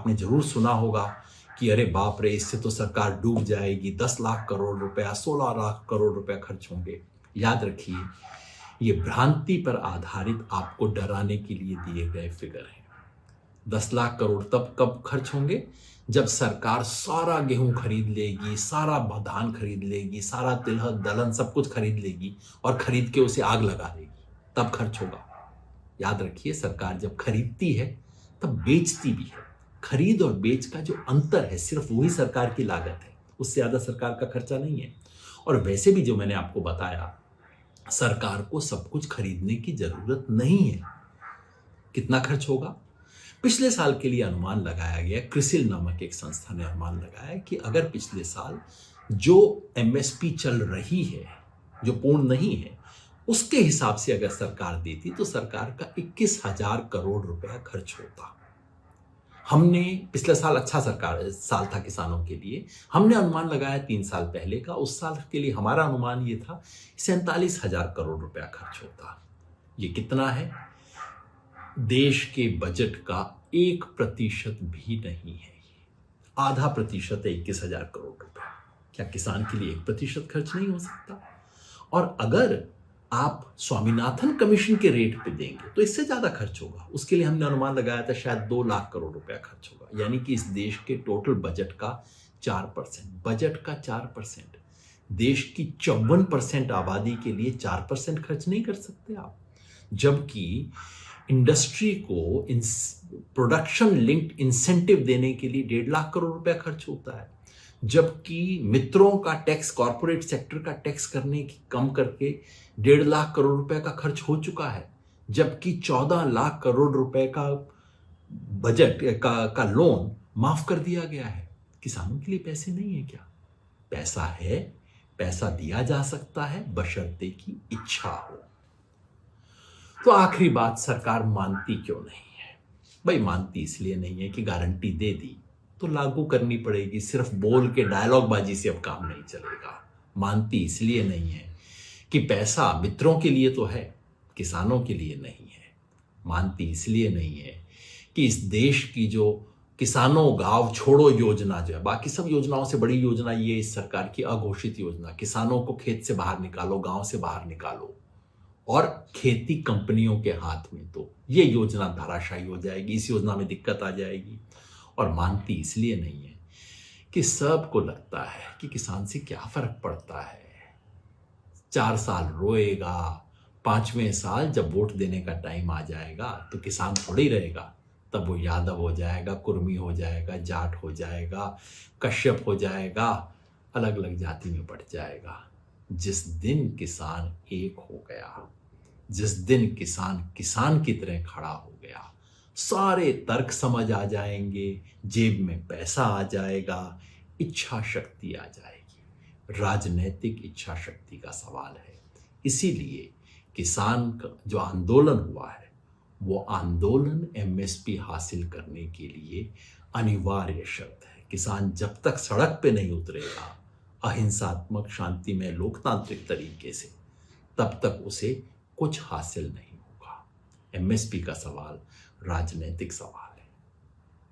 आपने जरूर सुना होगा कि अरे बाप रे, इससे तो सरकार डूब जाएगी, 10 लाख करोड़ रुपया, 16 लाख करोड़ रुपया खर्च होंगे। याद रखिए, ये भ्रांति पर आधारित आपको डराने के लिए दिए गए फिगर हैं। 10 लाख करोड़ तब कब खर्च होंगे जब सरकार सारा गेहूं खरीद लेगी, सारा धान खरीद लेगी, सारा तिलहन दलहन सब कुछ खरीद लेगी और खरीद के उसे आग लगा देगी, तब खर्च होगा। याद रखिए, सरकार जब खरीदती है तब बेचती भी है। खरीद और बेच का जो अंतर है सिर्फ वही सरकार की लागत है, उससे ज्यादा सरकार का खर्चा नहीं है। और वैसे भी जो मैंने आपको बताया, सरकार को सब कुछ खरीदने की जरूरत नहीं है। कितना खर्च होगा? पिछले साल के लिए अनुमान लगाया गया, क्रिसिल नामक एक संस्था ने अनुमान लगाया कि अगर पिछले साल जो एमएसपी चल रही है, जो पूर्ण नहीं है, उसके हिसाब से अगर सरकार देती तो सरकार का 21,000 करोड़ रुपया खर्च होता। हमने पिछले साल अच्छा साल था किसानों के लिए, हमने अनुमान लगाया 3 साल पहले का, उस साल के लिए हमारा अनुमान ये था 47,000 करोड़ रुपया खर्च होता। ये कितना है? देश के बजट का 1% भी नहीं है। आधा प्रतिशत है 21,000 करोड़ रुपया। क्या किसान के लिए 1% खर्च नहीं हो सकता? और अगर आप स्वामीनाथन कमीशन के रेट पे देंगे तो इससे ज्यादा खर्च होगा। उसके लिए हमने अनुमान लगाया था शायद 2 लाख करोड़ रुपया खर्च होगा, यानी कि इस देश के टोटल बजट का 4%। बजट का 4%, देश की 54% आबादी के लिए 4% खर्च नहीं कर सकते आप। जबकि इंडस्ट्री को प्रोडक्शन लिंक्ड इंसेंटिव देने के लिए 1.5 लाख करोड़ रुपया खर्च होता है, जबकि मित्रों का टैक्स, कॉर्पोरेट सेक्टर का टैक्स करने की कम करके 1.5 लाख करोड़ रुपए का खर्च हो चुका है, जबकि 14 लाख करोड़ रुपए का बजट का लोन माफ कर दिया गया है। किसानों के लिए पैसे नहीं है क्या? पैसा है, पैसा दिया जा सकता है बशर्ते की इच्छा हो। तो आखिरी बात, सरकार मानती क्यों नहीं है? भाई मानती इसलिए नहीं है कि गारंटी दे दी तो लागू करनी पड़ेगी, सिर्फ बोल के डायलॉग बाजी से अब काम नहीं चलेगा। मानती इसलिए नहीं है कि पैसा मित्रों के लिए तो है, किसानों के लिए नहीं है। मानती इसलिए नहीं है कि इस देश की जो किसानों गांव छोड़ो योजना जो है, बाकी सब योजनाओं से बड़ी योजना ये इस सरकार की अघोषित योजना, किसानों को खेत से बाहर निकालो, गांव से बाहर निकालो और खेती कंपनियों के हाथ में, तो ये योजना धराशायी हो जाएगी, इस योजना में दिक्कत आ जाएगी। और मानती इसलिए नहीं है कि सबको लगता है कि किसान से क्या फर्क पड़ता है, 4 साल रोएगा, 5वें साल जब वोट देने का टाइम आ जाएगा तो किसान थोड़ी रहेगा, तब वो यादव हो जाएगा, कुर्मी हो जाएगा, जाट हो जाएगा, कश्यप हो जाएगा, अलग अलग जाति में बढ़ जाएगा। जिस दिन किसान एक हो गया, जिस दिन किसान किसान की तरह खड़ा हो गया, सारे तर्क समझ आ जाएंगे, जेब में पैसा आ जाएगा, इच्छा शक्ति आ जाएगी। राजनैतिक इच्छा शक्ति का सवाल है। इसीलिए किसान का जो आंदोलन हुआ है, वो आंदोलन एमएसपी हासिल करने के लिए अनिवार्य शर्त है। किसान जब तक सड़क पे नहीं उतरेगा अहिंसात्मक, शांतिमय, लोकतांत्रिक तरीके से, तब तक उसे कुछ हासिल नहीं होगा। एमएसपी का सवाल राजनीतिक सवाल